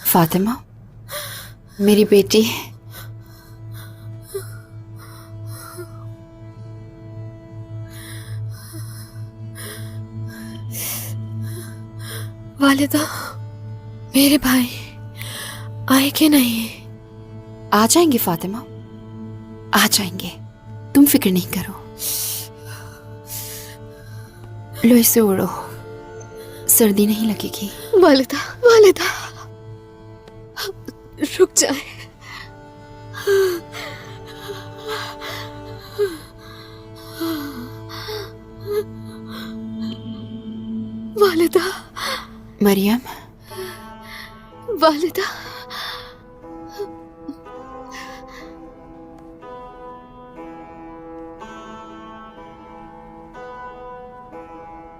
फातिमा, मेरी बेटी। वालिदा, मेरे भाई आए कि नहीं? आ जाएंगे फातिमा, आ जाएंगे, तुम फिक्र नहीं करो। लो इसे ओढ़ो, सर्दी नहीं लगेगी। वालिदा, वालिदा, रुक जाए। वालिदा, मरियम, वालिदा,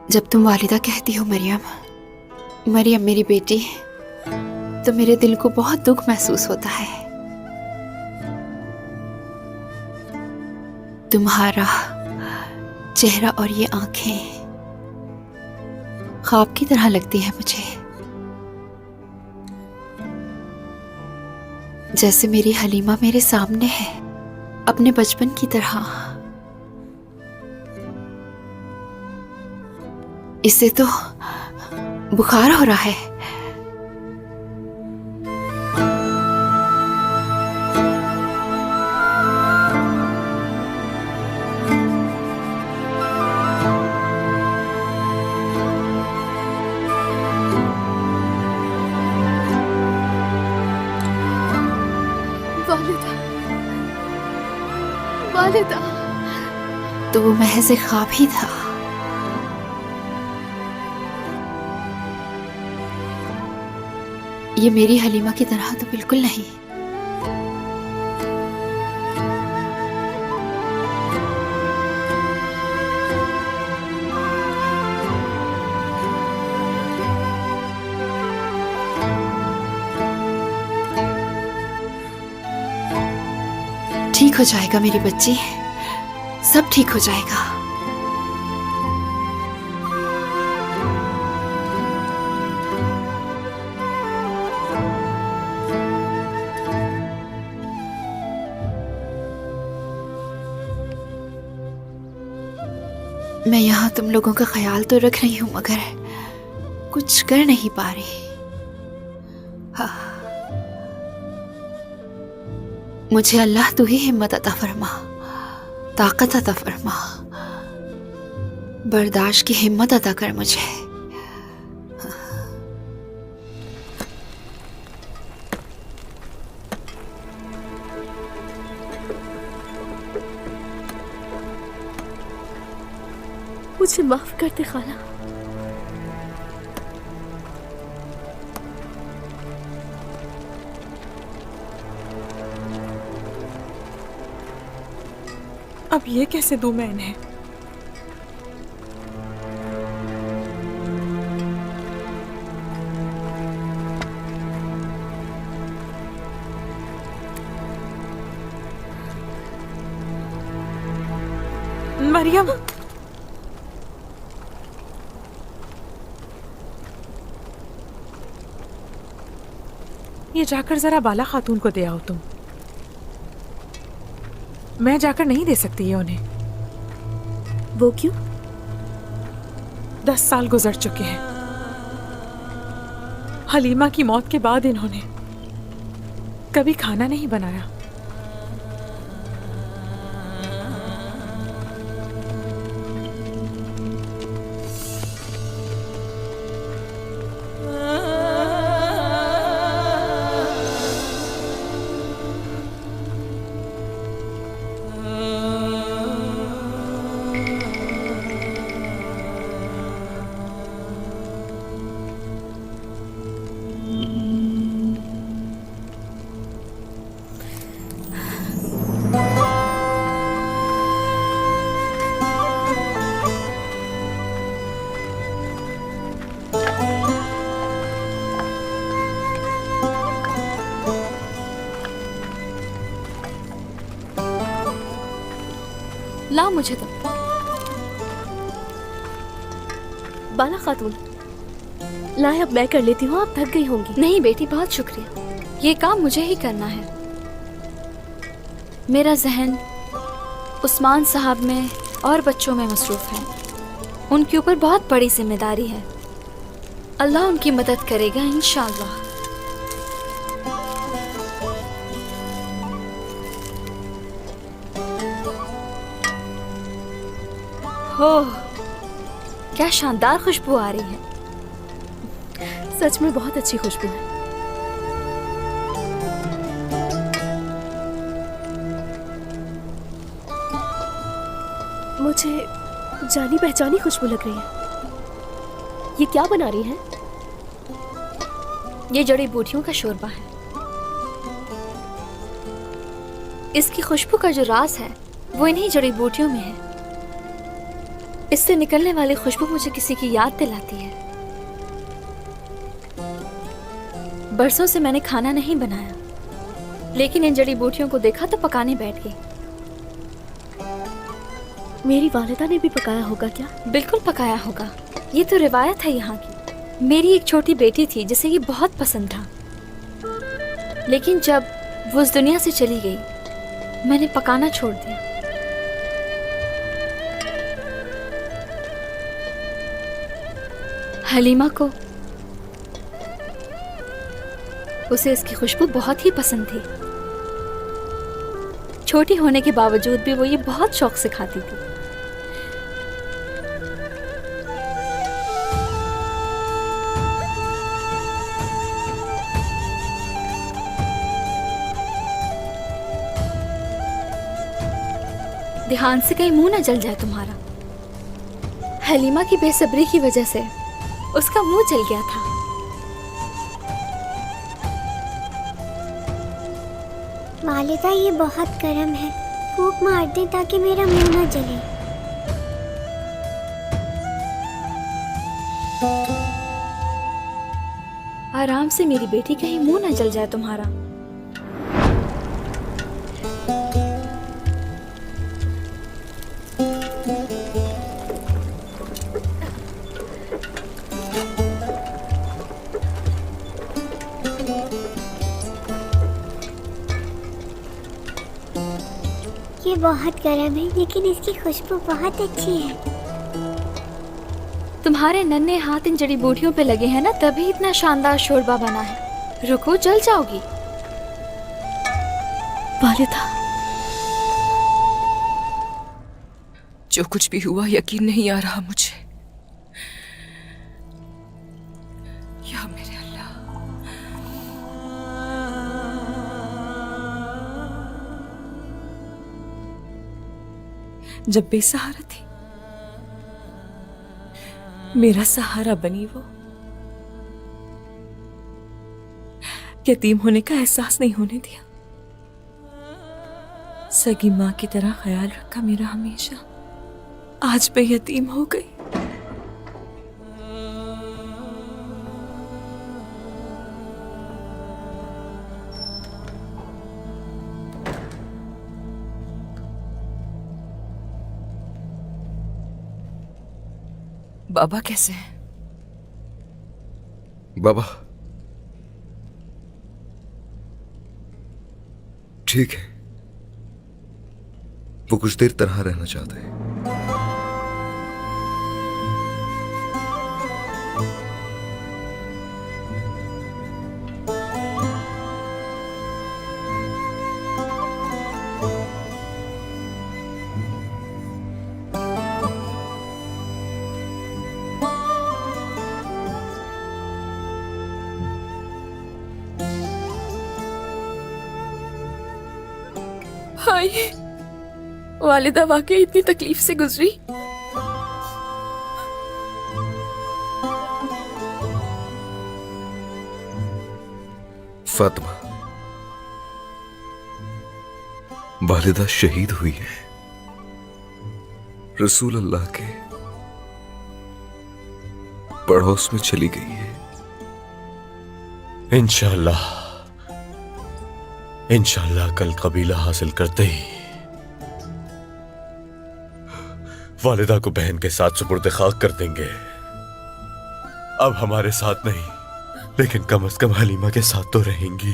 जब तुम वालिदा कहती हो मरियम, मरियम मेरी बेटी, तो मेरे दिल को बहुत दुख महसूस होता है। तुम्हारा चेहरा और ये आंखें ख्वाब की तरह लगती है मुझे, जैसे मेरी हलीमा मेरे सामने है, अपने बचपन की तरह। इससे तो बुखार हो रहा है। वालिदा, वालिदा, तो वो महज एक ख्वाब ही था। ये मेरी हलीमा की तरह तो बिल्कुल नहीं। ठीक हो जाएगा मेरी बच्ची, सब ठीक हो जाएगा। मैं यहाँ तुम लोगों का ख्याल तो रख रही हूँ, मगर कुछ कर नहीं पा रही। हाँ, मुझे अल्लाह तू ही हिम्मत अता फरमा, ताकत अता फरमा, बर्दाश्त की हिम्मत अता कर मुझे। मुझे माफ कर दे खाला। अब ये कैसे दूं मैं इन्हें? मरियम, ये जाकर जरा बाला खातून को दे आओ तुम। मैं जाकर नहीं दे सकती है उन्हें। वो क्यों? 10 साल गुजर चुके हैं। हलीमा की मौत के बाद इन्होंने कभी खाना नहीं बनाया। ला मुझे तो। बाला खातून, लाए अब मैं कर लेती हूँ, आप थक गई होंगी। नहीं बेटी, बहुत शुक्रिया। ये काम मुझे ही करना है। मेरा जहन उस्मान साहब में और बच्चों में मसरूफ है। उनके ऊपर बहुत बड़ी जिम्मेदारी है। अल्लाह उनकी मदद करेगा इंशाअल्लाह। हो, क्या शानदार खुशबू आ रही है। सच में बहुत अच्छी खुशबू है। मुझे जानी पहचानी खुशबू लग रही है। ये क्या बना रही है? ये जड़ी बूटियों का शोरबा है। इसकी खुशबू का जो राज है वो इन्हीं जड़ी बूटियों में है। इससे निकलने वाली खुशबू मुझे किसी की याद दिलाती है। बरसों से मैंने खाना नहीं बनाया, लेकिन इन जड़ी बूटियों को देखा तो पकाने बैठ गई। मेरी वालिदा ने भी पकाया होगा क्या? बिल्कुल पकाया होगा। ये तो रिवायत है यहाँ की। मेरी एक छोटी बेटी थी जिसे ये बहुत पसंद था, लेकिन जब वो इस दुनिया से चली गई मैंने पकाना छोड़ दिया। हलीमा को उसे इसकी खुशबू बहुत ही पसंद थी। छोटी होने के बावजूद भी वो ये बहुत शौक से खाती थी। ध्यान से कहीं मुंह न जल जाए तुम्हारा। हलीमा की बेसब्री की वजह से उसका मुंह जल गया था। वालिदा, ये बहुत गर्म है, फूंक मार दे ताकि मेरा मुंह ना जले। आराम से मेरी बेटी, कहीं मुंह न जल जाए तुम्हारा। ये बहुत गर्म है, लेकिन इसकी खुशबू बहुत अच्छी है। तुम्हारे नन्हे हाथ इन जड़ी बूटियों पे लगे हैं ना, तभी इतना शानदार शोरबा बना है। रुको, जल जाओगी। वालिदा, जो कुछ भी हुआ यकीन नहीं आ रहा मुझे। या मेरे अल्लाह। जब बेसहारा थी, मेरा सहारा बनी वो। यतीम होने का एहसास नहीं होने दिया। सगी माँ की तरह ख्याल रखा मेरा हमेशा। आज मैं यतीम हो गई। बाबा कैसे हैं? बाबा ठीक है, वो कुछ देर तनहा रहना चाहते हैं। हाय, वालिदा वाकई इतनी तकलीफ से गुजरी। फातिमा, वालिदा शहीद हुई है। रसूल अल्लाह के पड़ोस में चली गई है। इंशाअल्लाह इंशाअल्लाह कल कबीला हासिल करते ही वालिदा को बहन के साथ सुपुर्द खाक कर देंगे। अब हमारे साथ नहीं, लेकिन कम से कम हलीमा के साथ तो रहेंगी।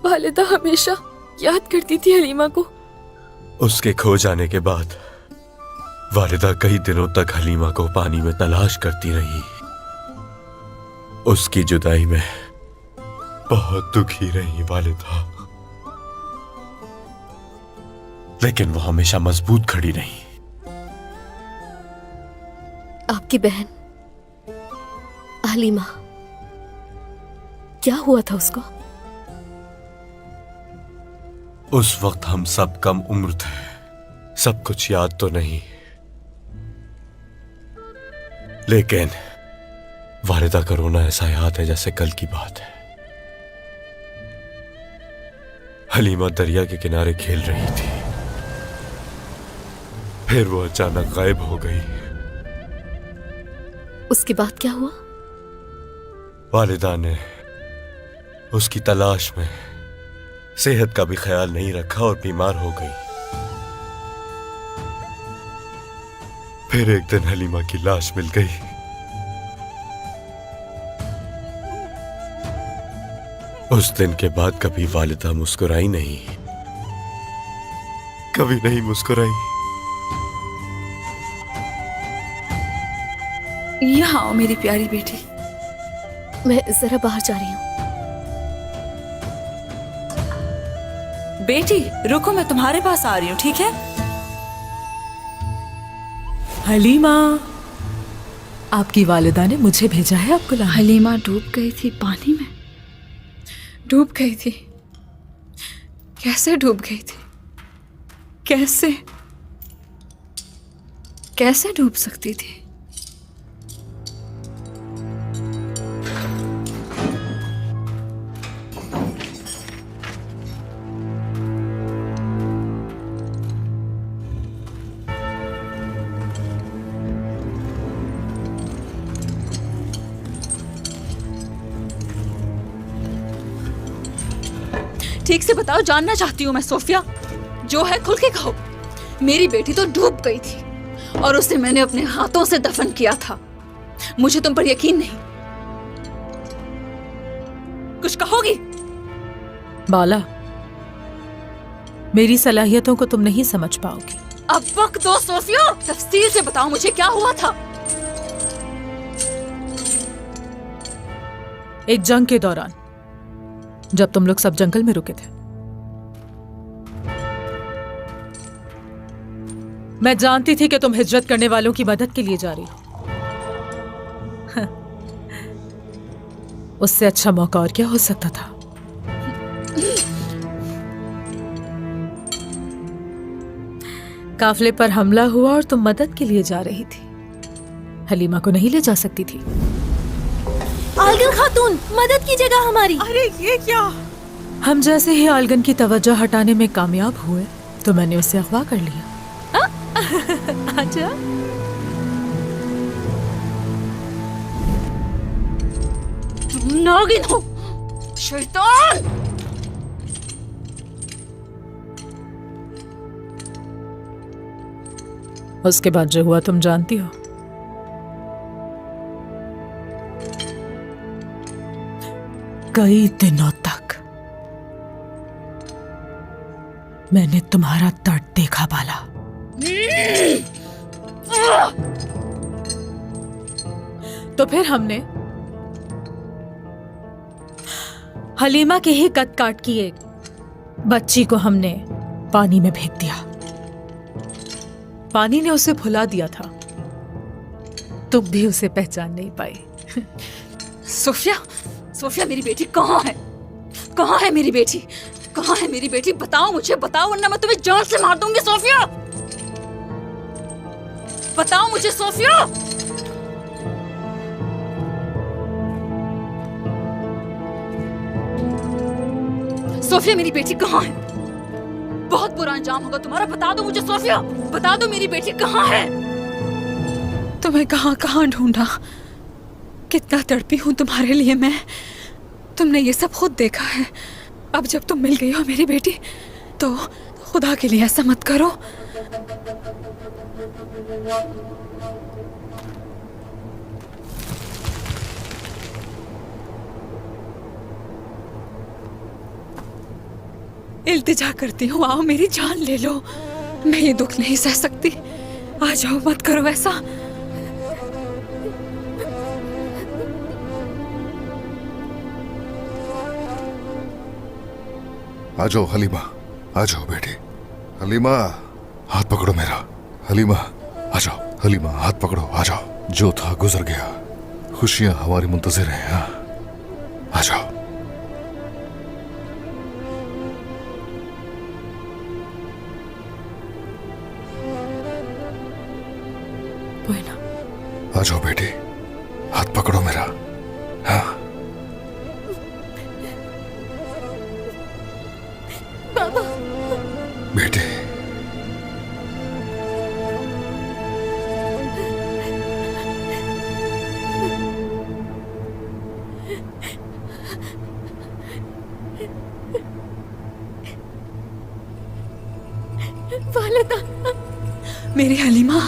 वालिदा हमेशा याद करती थी हलीमा को। उसके खो जाने के बाद वालिदा कई दिनों तक हलीमा को पानी में तलाश करती रही। उसकी जुदाई में बहुत दुखी रही वालिदा, लेकिन वो हमेशा मजबूत खड़ी रही। आपकी बहन हलीमा, क्या हुआ था उसको? उस वक्त हम सब कम उम्र थे, सब कुछ याद तो नहीं, लेकिन वालिदा का रोना ऐसा याद है जैसे कल की बात है। हलीमा दरिया के किनारे खेल रही थी, फिर वो अचानक गायब हो गई। उसके बाद क्या हुआ? वालिदा ने उसकी तलाश में सेहत का भी ख्याल नहीं रखा और बीमार हो गई। फिर एक दिन हलीमा की लाश मिल गई। उस दिन के बाद कभी वालिदा मुस्कुराई नहीं, कभी नहीं मुस्कुराई। यहाँ आओ मेरी प्यारी बेटी। मैं जरा बाहर जा रही हूँ। बेटी रुको, मैं तुम्हारे पास आ रही हूँ, ठीक है? हलीमा, आपकी वालिदा ने मुझे भेजा है आपको लाने। हलीमा डूब गई थी पानी में। डूब गई थी? कैसे डूब गई थी? कैसे कैसे डूब सकती थी? ठीक से बताओ, जानना चाहती हूँ मैं सोफिया। जो है खुल के कहो। मेरी बेटी तो डूब गई थी और उसे मैंने अपने हाथों से दफन किया था। मुझे तुम पर यकीन नहीं। कुछ कहोगी? बाला, मेरी सलाहियतों को तुम नहीं समझ पाओगी। अब वक्त दो सोफिया, तफसील से बताओ मुझे क्या हुआ था। एक जंग के दौरान जब तुम लोग सब जंगल में रुके थे, मैं जानती थी कि तुम हिजरत करने वालों की मदद के लिए जा रही हो। उससे अच्छा मौका और क्या हो सकता था? काफिले पर हमला हुआ और तुम मदद के लिए जा रही थी। हलीमा को नहीं ले जा सकती थी। आलगन खातून, मदद कीजिएगा हमारी। अरे ये क्या? हम जैसे ही आलगन की तवज्जो हटाने में कामयाब हुए तो मैंने उसे अगवा कर लिया। आजा। तुम नागिन हो, शैतान! उसके बाद जो हुआ तुम जानती हो। कई दिनों तक मैंने तुम्हारा दर्द देखा बाला। तो फिर हमने हलीमा के ही कद काट की एक बच्ची को हमने पानी में फेंक दिया। पानी ने उसे भुला दिया था, तुम भी उसे पहचान नहीं पाई। सोफिया, सोफिया मेरी बेटी कहाँ है? कहाँ है मेरी बेटी? कहाँ है मेरी बेटी? बताओ मुझे, बताओ, वरना मैं तुम्हें जान से मार दूंगी। सोफिया, बताओ मुझे सोफिया। सोफिया मेरी बेटी कहाँ है? बहुत बुरा अंजाम होगा तुम्हारा। बता दो मुझे सोफिया, बता दो मेरी बेटी कहाँ है? तुम्हें कहाँ कहाँ ढूंढा, कितना तड़पी हूँ तुम्हारे लिए मैं। तुमने ये सब खुद देखा है। अब जब तुम मिल गई हो मेरी बेटी, तो खुदा के लिए ऐसा मत करो। इल्तिजा करती हूँ, आओ मेरी जान ले लो। मैं ये दुख नहीं सह सकती। आ जाओ, मत करो ऐसा। आ जाओ हलीमा, आ जाओ बेटी। हलीमा, हाथ पकड़ो मेरा। हलीमा, आ जाओ। हलीमा, हाथ पकड़ो, आ जाओ। जो था गुजर गया, खुशियां हमारी मुंतजिर हैं। हाँ, आ जाओ। पोइना, आ जाओ बेटी, हाथ पकड़ो मेरा। हाँ, बेटे। वालिदा, मेरी हलीमा,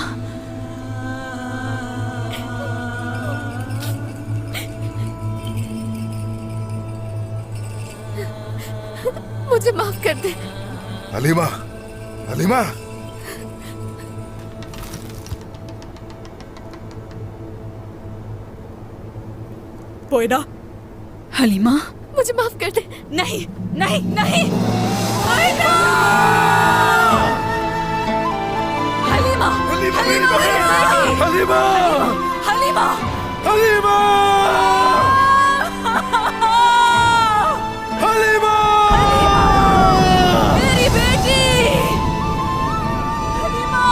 मुझे माफ कर दे। हलीमा, हलीमा। पोइना, हलीमा, मुझे माफ कर दे। नहीं नहीं नहीं। हलीमा, हलीमा, हलीमा, हलीमा, हलीमा, हलीमा, हलीमा, मेरी बेटी। हलीमा,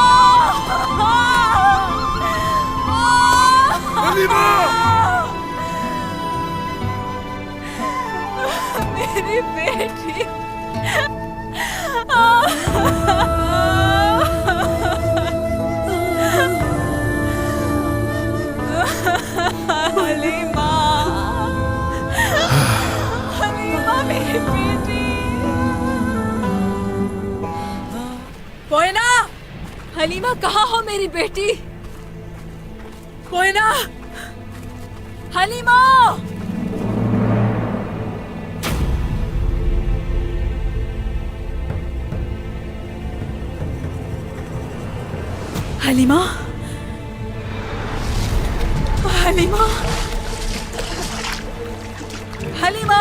हलीमा। मेरी बेटी। हलीमा, हलीमा मेरी बेटी। पोइना, हलीमा, कहाँ हो मेरी बेटी? पोइना, हलीमा, हलीमा, हलीमा, हलीमा।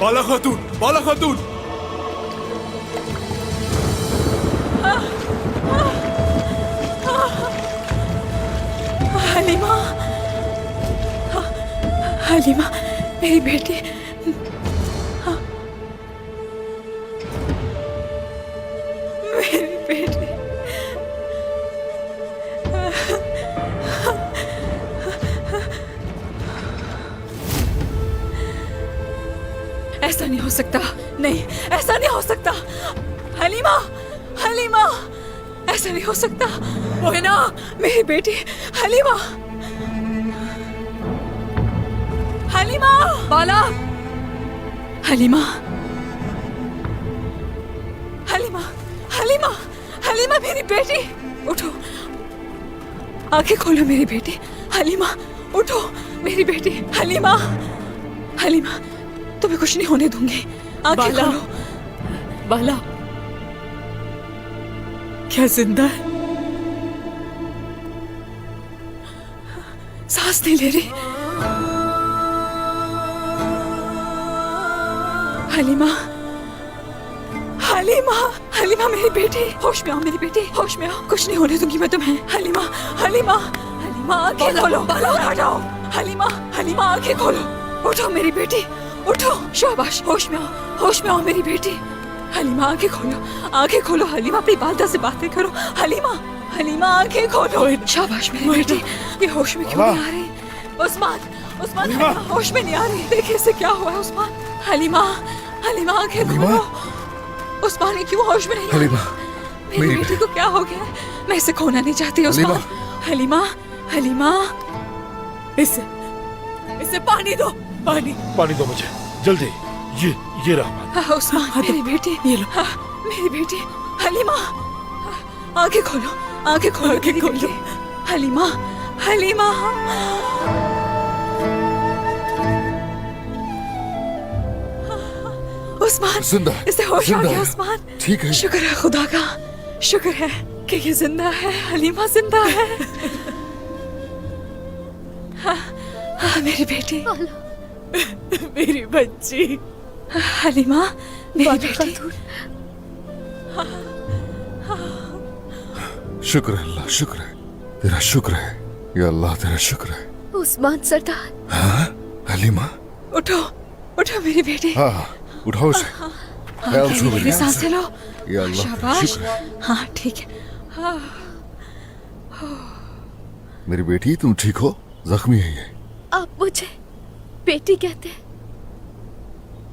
बाला खातून, बाला खातून। हलीमा, हलीमा मेरी बेटी। मेरी बेटी। ऐसा नहीं हो सकता, नहीं, ऐसा नहीं हो सकता। हलीमा, हलीमा, ऐसा नहीं हो सकता। पोइना, मेरी बेटी। हलीमा, हलीमा, बाला, हलीमा, हलीमा, हलीमा, हलीमा मेरी बेटी। उठो, आंखें खोलो मेरी बेटी। हलीमा, उठो मेरी बेटी। हलीमा, हलीमा, तुम्हें कुछ नहीं होने दूंगी। आंखें बाला। खोलो। बाला, क्या जिंदा है? सांस नहीं ले रही। हलीमा, हलीमा, हलीमा मेरी बेटी। होश में आओ मेरी बेटी, होश में आओ। कुछ नहीं होने दूंगी मैं तुम्हें। हलीमा, हलीमा, हलीमा आंखें खोलो। बाला जाओ। हलीमा, हलीमा आंखें खोलो। उठो मेरी बेटी, उठो। शाबाश, होश में आओ, होश में आओ मेरी बेटी। हलीमा आंखें खोलो, आंखें खोलो। हलीमा अपनी वालदा से बातें करो। हलीमा, हलीमा आंखें खोलो। शाबाश मेरी बेटी। ये होश में क्यों नहीं आ रही? उस्मान, उस्मान, हलीमा होश में नहीं आ रही। देखिए इसे क्या हुआ है उस्मान। हलीमा, हलीमा आंखें खोलो। उस्मान ये क्यों होश में नहीं आ रही? हलीमा, मेरी बेटी को क्या हो गया? मैं इसे खोना नहीं चाहती उस्मान। हलीमा, हलीमा, इसे पानी दो, पानी। पानी दो मुझे जल्दी। ये रहा। उस्मान मेरी बेटी। ये लो। मेरी बेटी। हलीमा, आंखें खोलो, आंखें खोलो, आंखें खोलो। हलीमा, हलीमा। उस्मान जिंदा इसे होश आ जिंदा गया है। उस्मान। ठीक है। शुक्र है खुदा का, शुक्र है कि ये जिंदा है, हलीमा जिंदा है। हाँ, हाँ, मेरी बेटी, मेरी बच्ची। हलीमा मेरी बेटी। शुक्र है अल्लाह, शुक्र है तेरा, शुक्र है या अल्लाह तेरा शुक्र है। उस्मान सरदार। हाँ हलीमा। उठो उठो मेरी बेटी। हाँ हाँ उठाओ उसे। ख्याल से धीरे सांसें लो। या अल्लाह तेरा शाबाश। शुक्र है। हाँ ठीक है। मेरी बेटी तुम ठीक हो? जख्मी है ये। आप मुझे बेटी कहते हैं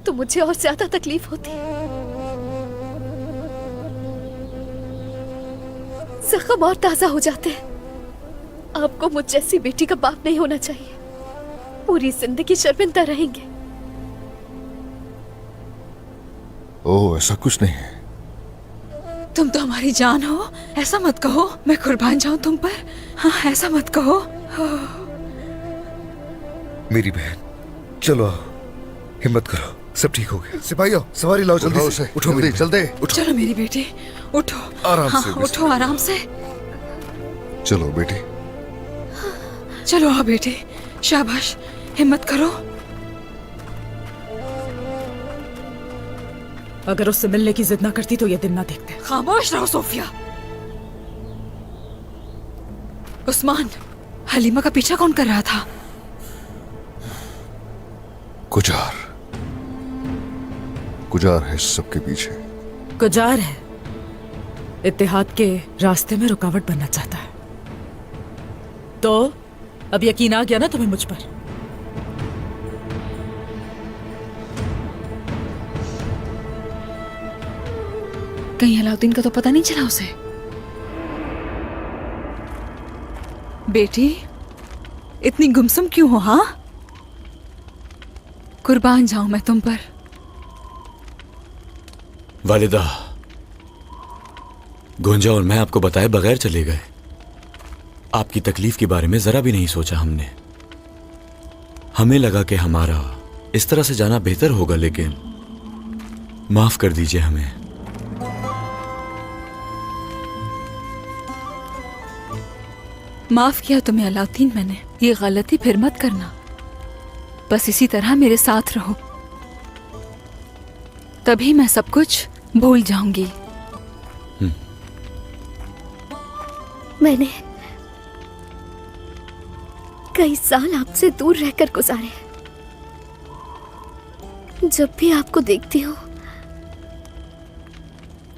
तो मुझे और ज्यादा तकलीफ होती है। जख्म और ताजा हो जाते हैं। आपको मुझ जैसी बेटी का बाप नहीं होना चाहिए। पूरी जिंदगी शर्मिंदा रहेंगे। ओह ऐसा कुछ नहीं है। तुम तो हमारी जान हो, ऐसा मत कहो। मैं कुर्बान जाऊं तुम पर। हाँ ऐसा मत कहो। मेरी बहन, चलो आओ, हिम्मत करो, सब ठीक हो गया। सिपाहियों, सवारी लाओ जल्दी उठाओ से। उसे। उठो मेरी जल्दी बहन, उठो। चलो मेरी बेटी, उठो। आराम हाँ, से, उठो आराम से। चलो बेटी। चलो आओ बेटी, शाबाश, हिम्मत करो। अगर उससे मिलने की जिद ना करती तो ये दिन ना देखते। खामोश रहो सोफिया। उस्मान, हलीमा का पीछा कौन कर रहा था? कुजार, कुजार है इस सबके पीछे। गुजार है, इत्तेहाद के रास्ते में रुकावट बनना चाहता है। तो अब यकीन आ गया ना तुम्हें मुझ पर? कहीं अलाउद्दीन का तो पता नहीं चला उसे? बेटी, इतनी गुमसुम क्यों हो? हाँ, कुर्बान जाऊं मैं तुम पर। वालिदा, गोंजा और मैं आपको बताए बगैर चले गए। आपकी तकलीफ के बारे में जरा भी नहीं सोचा हमने। हमें लगा कि हमारा इस तरह से जाना बेहतर होगा, लेकिन माफ कर दीजिए हमें। माफ किया तुम्हें अलाउद्दीन मैंने। ये गलती फिर मत करना। बस इसी तरह मेरे साथ रहो, तभी मैं सब कुछ भूल जाऊंगी। मैंने कई साल आपसे दूर रहकर गुजारे। जब भी आपको देखती हूँ,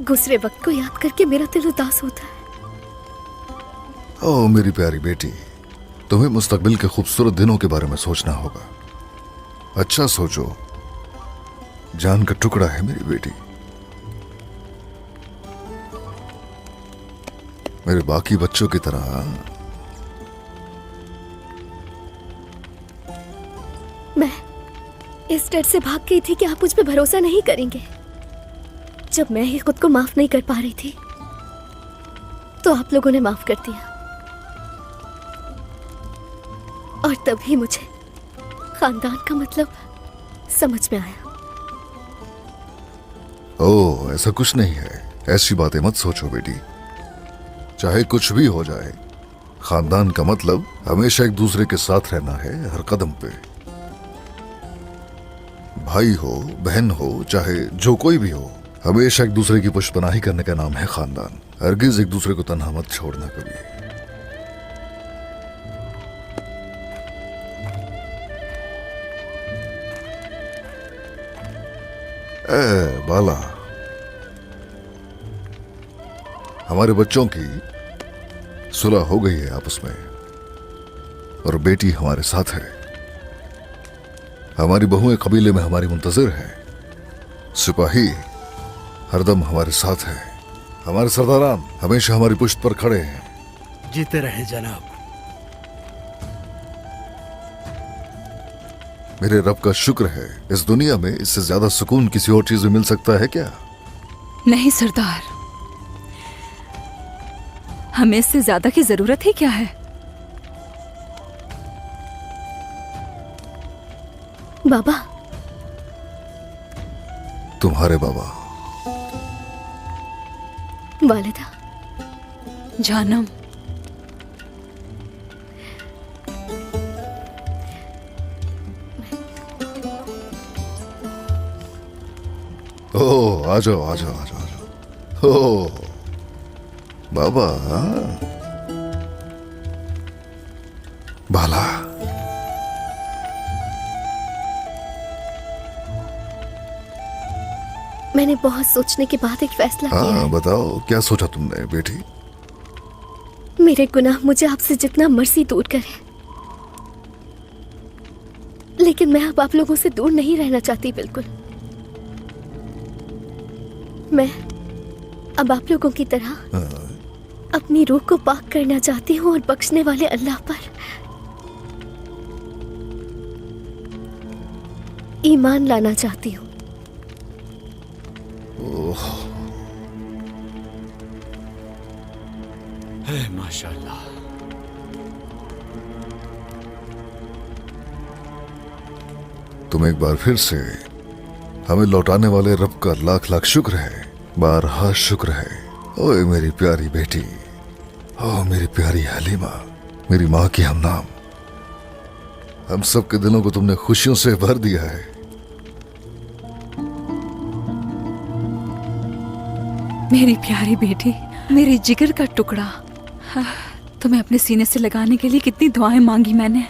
गुजरे वक्त को याद करके मेरा दिल उदास होता है। ओह मेरी प्यारी बेटी, तुम्हें मुस्तकबिल के खूबसूरत दिनों के बारे में सोचना होगा। अच्छा सोचो, जान का टुकड़ा है मेरी बेटी। मेरे बाकी बच्चों की तरह मैं इस डर से भाग गई थी कि आप मुझ पे भरोसा नहीं करेंगे। जब मैं ही खुद को माफ नहीं कर पा रही थी, तो आप लोगों ने माफ कर दिया। और तभी मुझे खानदान का मतलब समझ में आया। ओह ऐसा कुछ नहीं है। ऐसी बातें मत सोचो बेटी। चाहे कुछ भी हो जाए, खानदान का मतलब हमेशा एक दूसरे के साथ रहना है हर कदम पे। भाई हो, बहन हो, चाहे जो कोई भी हो, हमेशा एक दूसरे की पुष्पनाही करने का नाम है खानदान। हरगिज एक दूसरे को तन्हा मत छोड़ना कभी। ए बाला, हमारे बच्चों की सुलह हो गई है आपस में, और बेटी हमारे साथ है। हमारी बहुएं कबीले में हमारी मुंतजिर है। सिपाही हरदम हमारे साथ है। हमारे सरदारान हमेशा हमारी पुश्त पर खड़े हैं। जीते रहे जनाब। मेरे रब का शुक्र है, इस दुनिया में इससे ज्यादा सुकून किसी और चीज में मिल सकता है क्या? नहीं सरदार, हमें इससे ज्यादा की जरूरत ही क्या है? बाबा, तुम्हारे बाबा। वालिदा। जानम, ओ आ जाओ आ जाओ आ जाओ आ जाओ। ओ बाबा। बाला, मैंने बहुत सोचने के बाद एक फैसला किया हाँ है। बताओ क्या सोचा तुमने बेटी? मेरे गुनाह मुझे आपसे जितना मर्जी दूर करे, लेकिन मैं अब आप लोगों से दूर नहीं रहना चाहती बिल्कुल। मैं अब आप लोगों की तरह अपनी रूह को पाक करना चाहती हूँ और बख्शने वाले अल्लाह पर ईमान लाना चाहती हूँ। है माशाल्लाह। तुम एक बार फिर से हमें लौटाने वाले रब का लाख लाख शुक्र है, बारहा शुक्र है। ओए मेरी प्यारी बेटी, ओ मेरी प्यारी हलीमा, मेरी माँ की हमनाम, हम सब के दिलों को तुमने खुशियों से भर दिया है। मेरी प्यारी बेटी, मेरी जिगर का टुकड़ा, हाँ, तुम्हें अपने सीने से लगाने के लिए कितनी दुआएं मांगी मैंने।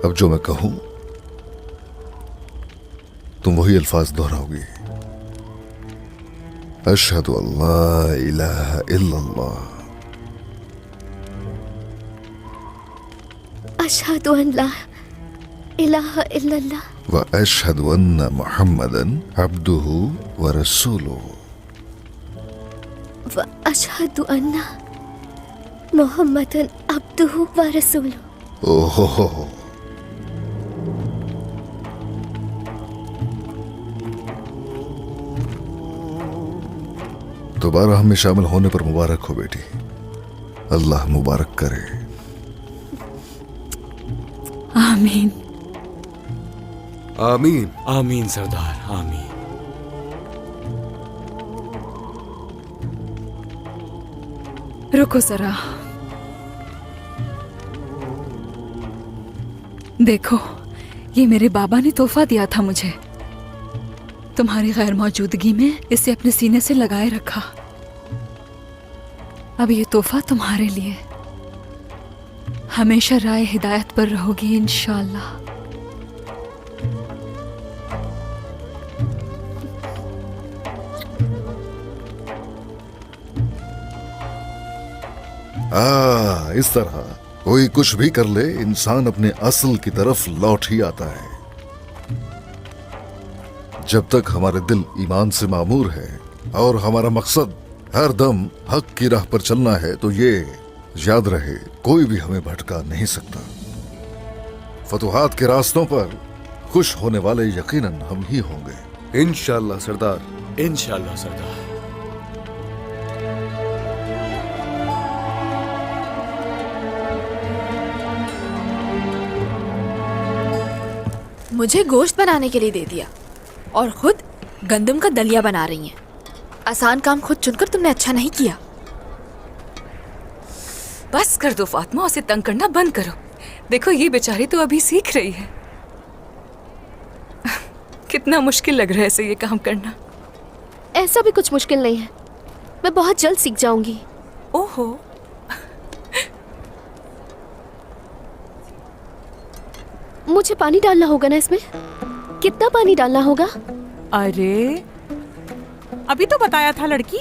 अब जो मैं कहूं तुम वही अल्फाज दोहराओगी। अशहदु अल्ला इलाहा इल्लल्लाह, अशहदु अन ला इलाहा इल्लल्लाह व अशहदु अन्ना मुहम्मदन अब्दुहु व रसूलुहु, व अशहदु अन्ना मुहम्मदन अब्दुहु व रसूलुहु। ओहो, दोबारा हमें शामिल होने पर मुबारक हो बेटी। अल्लाह मुबारक करे। आमीन। आमीन। आमीन सरदार, आमीन। रुको जरा, देखो ये मेरे बाबा ने तोहफा दिया था मुझे। तुम्हारी गैर मौजूदगी में इसे अपने सीने से लगाए रखा। अब ये तोहफा तुम्हारे लिए। हमेशा राय हिदायत पर रहोगी इंशाअल्लाह। इस तरह कोई कुछ भी कर ले, इंसान अपने असल की तरफ लौट ही आता है। जब तक हमारे दिल ईमान से मामूर है और हमारा मकसद हर दम हक की राह पर चलना है, तो ये याद रहे कोई भी हमें भटका नहीं सकता। फतुहात के रास्तों पर खुश होने वाले यकीनन हम ही होंगे। इंशाअल्लाह सरदार, इंशाअल्लाह सरदार। मुझे गोश्त बनाने के लिए दे दिया और खुद गंदम का दलिया बना रही हैं। आसान काम खुद चुनकर तुमने अच्छा नहीं किया। बस कर दो फातिमा, उसे तंग करना बंद करो। देखो ये बेचारी तो अभी सीख रही है। कितना मुश्किल लग रहा है इसे ये काम करना। ऐसा भी कुछ मुश्किल नहीं है, मैं बहुत जल्द सीख जाऊंगी। ओहो, मुझे पानी डालना होगा ना इसमें? कितना पानी डालना होगा? अरे अभी तो बताया था लड़की।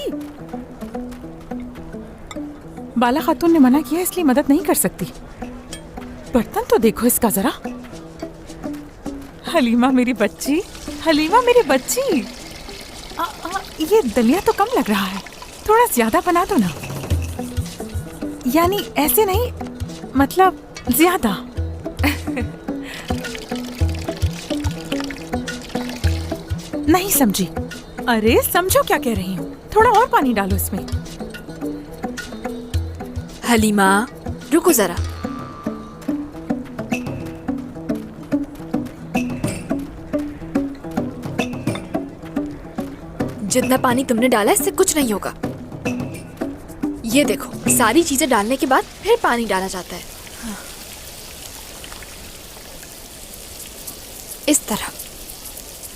बाला खातून ने मना किया इसलिए मदद नहीं कर सकती। बर्तन तो देखो इसका जरा। हलीमा मेरी बच्ची, हलीमा मेरी बच्ची। ये दलिया तो कम लग रहा है, थोड़ा ज्यादा बना दो ना। यानी ऐसे नहीं, मतलब ज्यादा। नहीं समझी? अरे समझो क्या कह रही हूँ, थोड़ा और पानी डालो इसमें। हलीमा रुको जरा, जितना पानी तुमने डाला इससे कुछ नहीं होगा। ये देखो, सारी चीजें डालने के बाद फिर पानी डाला जाता है। इस तरह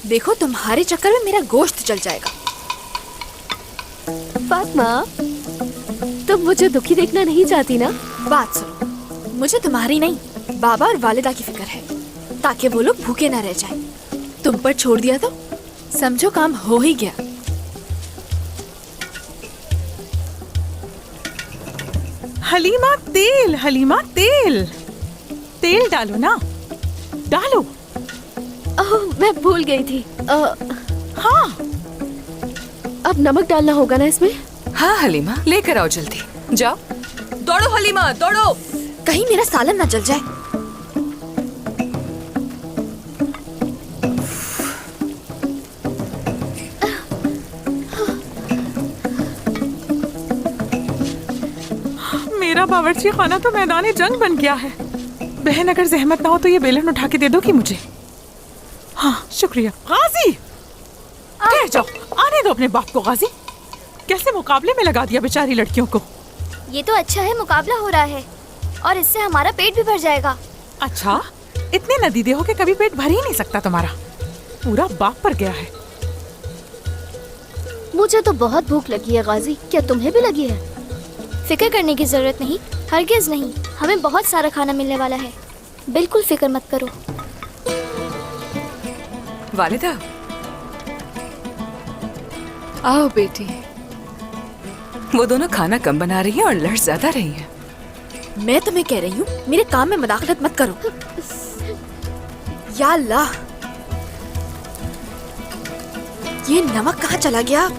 देखो, तुम्हारे चक्कर में मेरा गोश्त जल जाएगा। फातिमा, तुम मुझे दुखी देखना नहीं चाहती ना? बात सुनो, मुझे तुम्हारी नहीं, बाबा और वालिदा की फिक्र है, ताकि वो लोग भूखे ना रह जाएं। तुम पर छोड़ दिया तो समझो काम हो ही गया। हलीमा तेल, हलीमा तेल, तेल डालो ना, डालो। ओह, मैं भूल गई थी। हाँ अब नमक डालना होगा ना इसमें? हाँ हलीमा, लेकर आओ जल्दी, जाओ, दौड़ो हलीमा दौड़ो। कहीं मेरा सालन ना जल जाए। मेरा बावर्ची खाना तो मैदान जंग बन गया है। बहन, अगर जहमत ना हो तो ये बेलन उठा के दे दो कि मुझे। हाँ शुक्रिया। गाजी, ठहर जाओ, आने दो अपने बाप को। गाजी, कैसे मुकाबले में लगा दिया बेचारी लड़कियों को। ये तो अच्छा है, मुकाबला हो रहा है और इससे हमारा पेट भी भर जाएगा। अच्छा, इतने नदीदे हो के कभी पेट भर ही नहीं सकता तुम्हारा, पूरा बाप पर गया है। मुझे तो बहुत भूख लगी है गाजी, क्या तुम्हें भी लगी है? फिक्र करने की जरूरत नहीं, हरगिज नहीं, हमें बहुत सारा खाना मिलने वाला है, बिल्कुल फिक्र मत करो। वालिदा, आओ बेटी। वो दोनों खाना कम बना रही हैं और लड़ ज्यादा रही हैं। मैं तुम्हें कह रही हूँ, मेरे काम में मदाखलत मत करो। या अल्लाह, ये नमक कहाँ चला गया?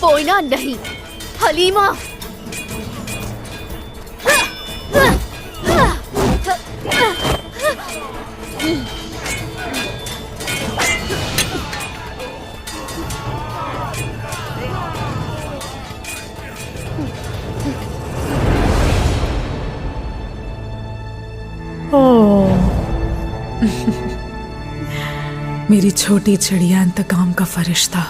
पोइना नहीं, हलीमा। मेरी छोटी चिड़िया इंतकाम का फरिश्ता।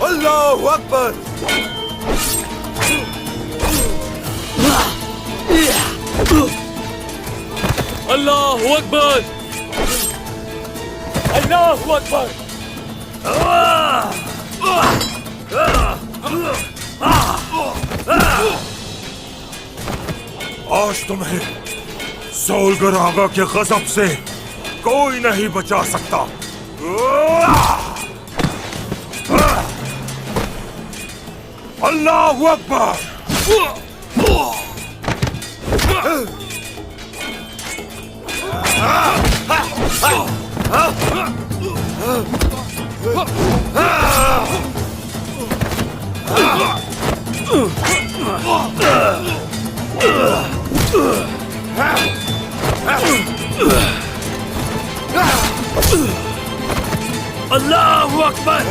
अल्लाहू अकबर। अल्लाहू अकबर, अल्लाहू अकबर। आज तुम्हें सोलगर आगा के गजब से कोई नहीं बचा सकता। अल्लाहू अकबर। अल्लाह अकबर।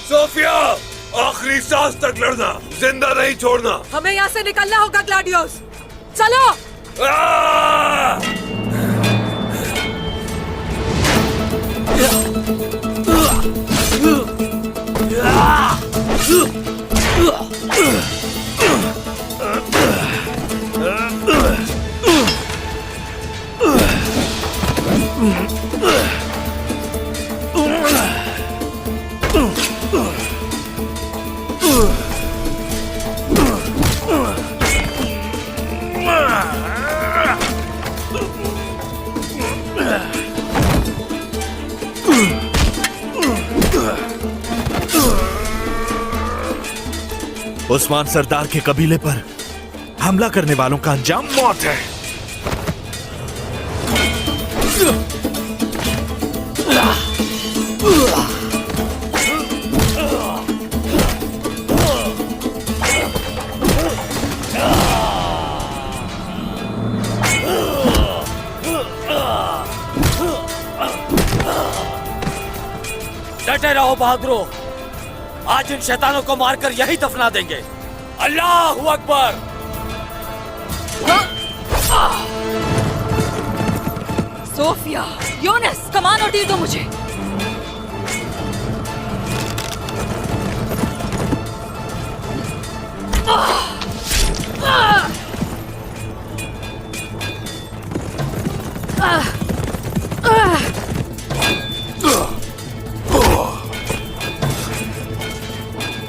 सोफिया, आखिरी सांस तक लड़ना, जिंदा नहीं छोड़ना। हमें यहाँ से निकलना होगा ग्लैडियोस, चलो। उस्मान सरदार के कबीले पर हमला करने वालों का अंजाम मौत है। डटे रहो बहादुरों, आज इन शैतानों को मारकर यही दफना देंगे। अल्लाहू अकबर। सोफिया, यूनुस, कमान और तीर दो मुझे।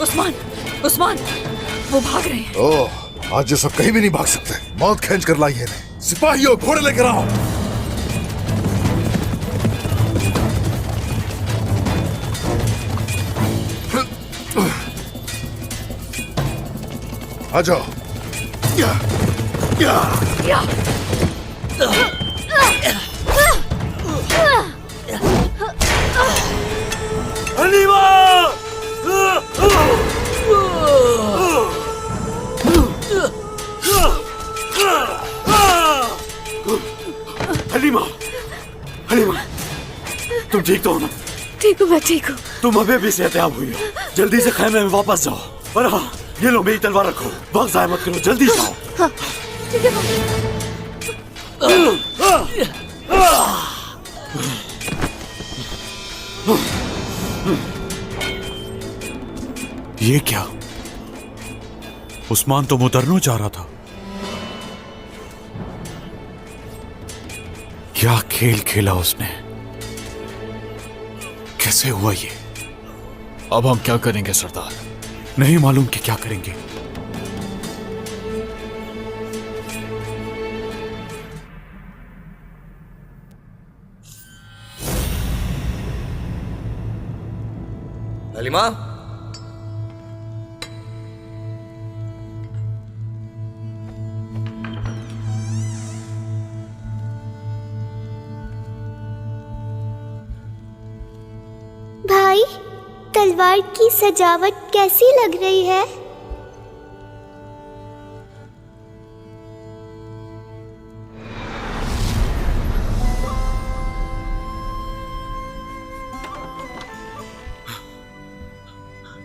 उस्मान, उस्मान, वो भाग रहे हैं। ओह, आज ये सब कहीं भी नहीं भाग सकते। मौत खींच कर लाइए इन्हें। सिपाहियों, घोड़े लेकर आओ। आ जाओ। हलीमा! हलीमा, हलीमा, तुम ठीक तो हो ना? ठीक हूँ, मैं ठीक हूँ। तुम अभी भी सेहतयाब हुई हो। जल्दी से खैमे में वापस जाओ। और हाँ, ये लो मेरी तलवार रखो। वक्त जाया मत करो, जल्दी जाओ। हाँ, ठीक है। ये क्या? उस्मान तो मुतरनो चाह रहा था। क्या खेल खेला उसने? कैसे हुआ ये? अब हम क्या करेंगे सरदार? नहीं मालूम कि क्या करेंगे। हलीमा, भाई, तलवार की सजावट कैसी लग रही है?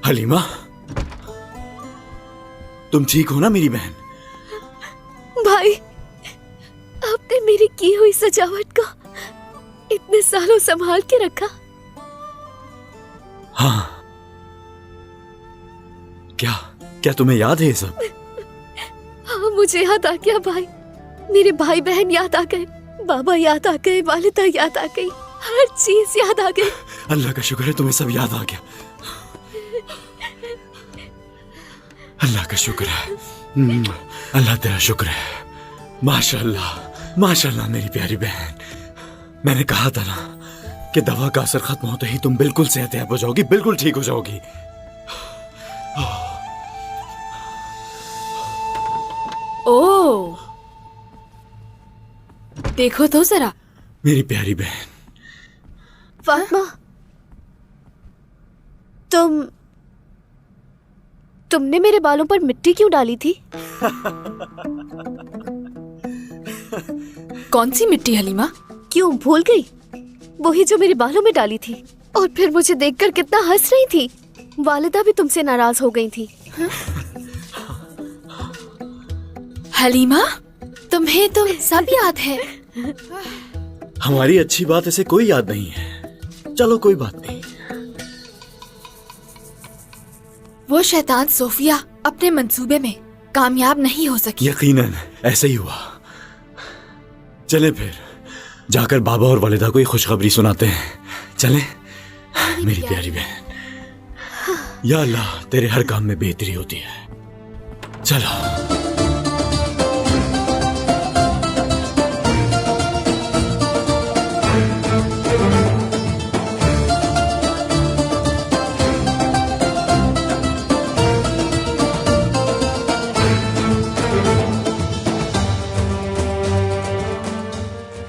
हलीमा, तुम ठीक हो ना मेरी बहन? भाई, आपने मेरी की हुई सजावट को इतने सालों संभाल के रखा। हाँ, क्या क्या तुम्हें याद है ये सब? हाँ, मुझे याद आ गया भाई। मेरे भाई बहन याद आ गए, बाबा याद आ गए, वालिदा याद आ गई, हर चीज याद आ गई। अल्लाह का शुक्र है तुम्हें सब याद आ गया। अल्लाह का शुक्र है। अल्लाह तेरा शुक्र है। माशाल्लाह, माशाल्लाह मेरी प्यारी बहन। मैंने कहा था ना कि दवा का असर खत्म होते ही तुम बिल्कुल सेहतयाब हो जाओगी, बिल्कुल ठीक हो जाओगी। ओह, देखो तो जरा। मेरी प्यारी बहन। फातिमा, तुमने मेरे बालों पर मिट्टी क्यों डाली थी? कौन सी मिट्टी हलीमा? क्यों भूल गई? वही जो मेरे बालों में डाली थी। और फिर मुझे देखकर कितना हंस रही थी। वालिदा भी तुमसे नाराज हो गई थी। हलीमा, तुम्हें तो सब याद है। हमारी अच्छी बात ऐसे कोई याद नहीं है। चलो कोई बात नहीं। वो शैतान सोफिया अपने मंसूबे में कामयाब नहीं हो सकी। यकीनन ऐसे ही हुआ। चले फिर जाकर बाबा और वालिदा को ये खुशखबरी सुनाते हैं। चले मेरी प्यारी बहन। या अल्लाह तेरे हर काम में बेहतरी होती है। चलो।